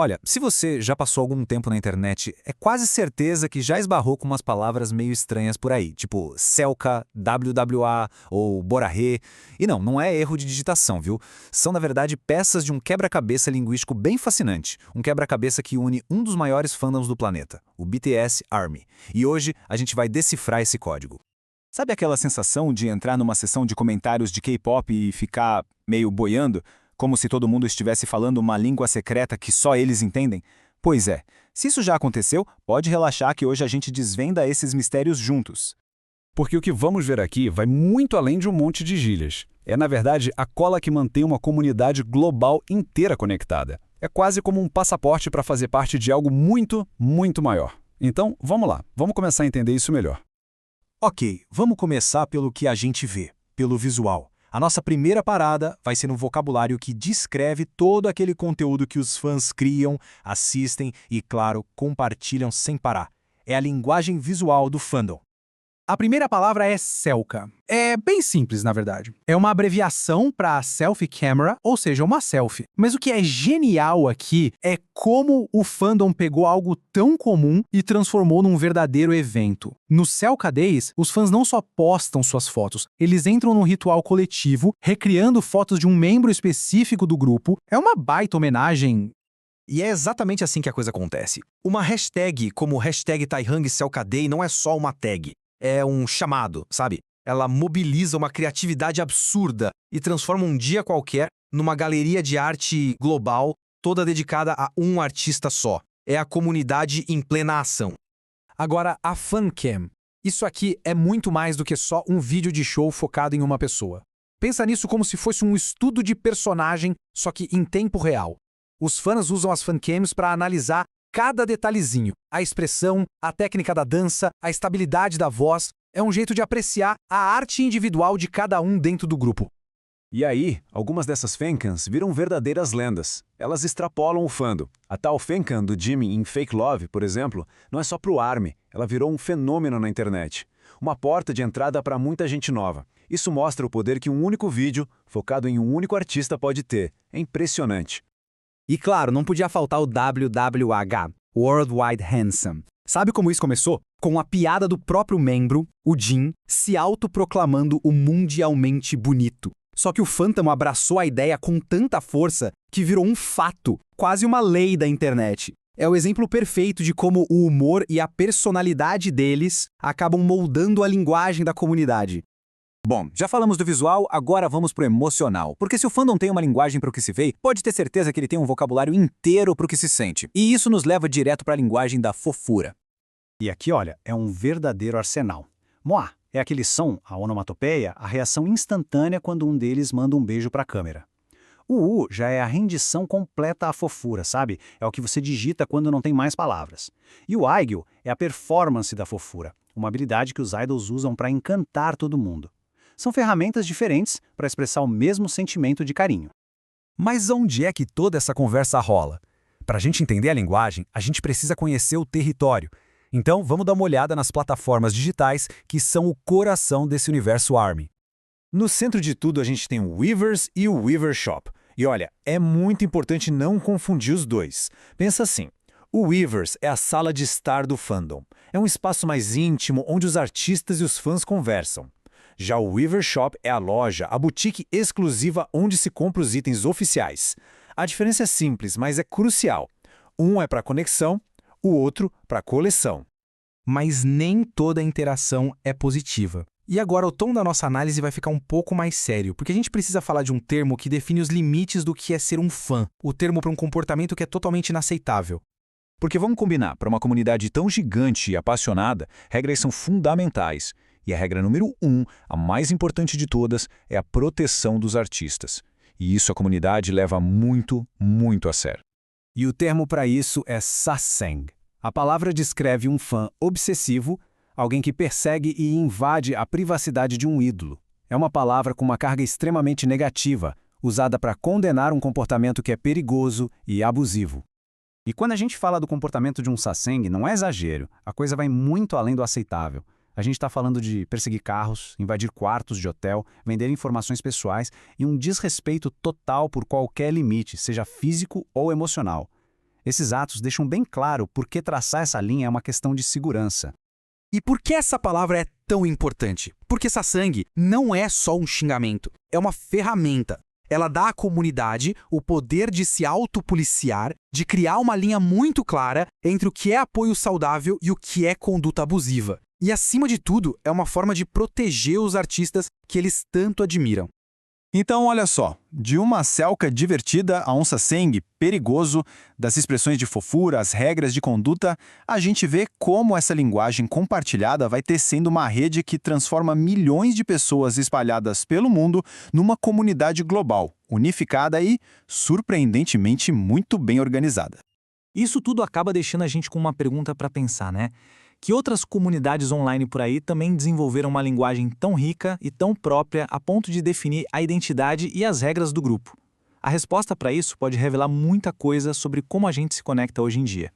Olha, se você já passou algum tempo na internet, é quase certeza que já esbarrou com umas palavras meio estranhas por aí, tipo Selca, WWA ou Borarê. E não é erro de digitação, viu? São, na verdade, peças de um quebra-cabeça linguístico bem fascinante, um quebra-cabeça que une um dos maiores fandoms do planeta, o BTS Army. E hoje a gente vai decifrar esse código. Sabe aquela sensação de entrar numa sessão de comentários de K-pop e ficar meio boiando? Como se todo mundo estivesse falando uma língua secreta que só eles entendem? Pois é, se isso já aconteceu, pode relaxar que hoje a gente desvenda esses mistérios juntos. Porque o que vamos ver aqui vai muito além de um monte de gírias. É, na verdade, a cola que mantém uma comunidade global inteira conectada. É quase como um passaporte para fazer parte de algo muito, muito maior. Então, vamos lá, vamos começar a entender isso melhor. Ok, vamos começar pelo que a gente vê, pelo visual. A nossa primeira parada vai ser um vocabulário que descreve todo aquele conteúdo que os fãs criam, assistem e, claro, compartilham sem parar. É a linguagem visual do fandom. A primeira palavra é Selca. É bem simples, na verdade. É uma abreviação para selfie camera, ou seja, uma selfie. Mas o que é genial aqui é como o fandom pegou algo tão comum e transformou num verdadeiro evento. No Selca Days, os fãs não só postam suas fotos, eles entram num ritual coletivo, recriando fotos de um membro específico do grupo. É uma baita homenagem. E é exatamente assim que a coisa acontece. Uma hashtag como hashtag Taihang Selca Day não é só uma tag. É um chamado, sabe? Ela mobiliza uma criatividade absurda e transforma um dia qualquer numa galeria de arte global, toda dedicada a um artista só. É a comunidade em plena ação. Agora, a fancam. Isso aqui é muito mais do que só um vídeo de show focado em uma pessoa. Pensa nisso como se fosse um estudo de personagem, só que em tempo real. Os fãs usam as fancams para analisar cada detalhezinho, a expressão, a técnica da dança, a estabilidade da voz, é um jeito de apreciar a arte individual de cada um dentro do grupo. E aí, algumas dessas fancams viram verdadeiras lendas. Elas extrapolam o fandom. A tal fancam do Jimmy em Fake Love, por exemplo, não é só pro ARMY, ela virou um fenômeno na internet. Uma porta de entrada para muita gente nova. Isso mostra o poder que um único vídeo, focado em um único artista, pode ter. É impressionante. E claro, não podia faltar o WWH, Worldwide Handsome. Sabe como isso começou? Com a piada do próprio membro, o Jin, se autoproclamando o mundialmente bonito. Só que o Phantom abraçou a ideia com tanta força que virou um fato, quase uma lei da internet. É o exemplo perfeito de como o humor e a personalidade deles acabam moldando a linguagem da comunidade. Bom, já falamos do visual, agora vamos pro emocional. Porque se o fandom tem uma linguagem para o que se vê, pode ter certeza que ele tem um vocabulário inteiro para o que se sente. E isso nos leva direto para a linguagem da fofura. E aqui, olha, é um verdadeiro arsenal. Moá é aquele som, a onomatopeia, a reação instantânea quando um deles manda um beijo para a câmera. O U já é a rendição completa à fofura, sabe? É o que você digita quando não tem mais palavras. E o Aigyo é a performance da fofura, uma habilidade que os idols usam para encantar todo mundo. São ferramentas diferentes para expressar o mesmo sentimento de carinho. Mas onde é que toda essa conversa rola? Para a gente entender a linguagem, a gente precisa conhecer o território. Então, vamos dar uma olhada nas plataformas digitais que são o coração desse universo ARMY. No centro de tudo, a gente tem o Weverse e o Weaver Shop. E olha, é muito importante não confundir os dois. Pensa assim, o Weverse é a sala de estar do fandom. É um espaço mais íntimo onde os artistas e os fãs conversam. Já o Weaver Shop é a loja, a boutique exclusiva onde se compra os itens oficiais. A diferença é simples, mas é crucial. Um é para conexão, o outro para coleção. Mas nem toda interação é positiva. E agora o tom da nossa análise vai ficar um pouco mais sério, porque a gente precisa falar de um termo que define os limites do que é ser um fã, o termo para um comportamento que é totalmente inaceitável. Porque vamos combinar, para uma comunidade tão gigante e apaixonada, regras são fundamentais. E a regra número 1, a mais importante de todas, é a proteção dos artistas. E isso a comunidade leva muito, muito a sério. E o termo para isso é sasaeng. A palavra descreve um fã obsessivo, alguém que persegue e invade a privacidade de um ídolo. É uma palavra com uma carga extremamente negativa, usada para condenar um comportamento que é perigoso e abusivo. E quando a gente fala do comportamento de um sasaeng, não é exagero, a coisa vai muito além do aceitável. A gente está falando de perseguir carros, invadir quartos de hotel, vender informações pessoais e um desrespeito total por qualquer limite, seja físico ou emocional. Esses atos deixam bem claro por que traçar essa linha é uma questão de segurança. E por que essa palavra é tão importante? Porque sasangue não é só um xingamento, é uma ferramenta. Ela dá à comunidade o poder de se autopoliciar, de criar uma linha muito clara entre o que é apoio saudável e o que é conduta abusiva. E, acima de tudo, é uma forma de proteger os artistas que eles tanto admiram. Então, olha só, de uma selca divertida a um sasangue perigoso, das expressões de fofura às regras de conduta, a gente vê como essa linguagem compartilhada vai tecendo uma rede que transforma milhões de pessoas espalhadas pelo mundo numa comunidade global, unificada e, surpreendentemente, muito bem organizada. Isso tudo acaba deixando a gente com uma pergunta para pensar, né? Que outras comunidades online por aí também desenvolveram uma linguagem tão rica e tão própria a ponto de definir a identidade e as regras do grupo? A resposta para isso pode revelar muita coisa sobre como a gente se conecta hoje em dia.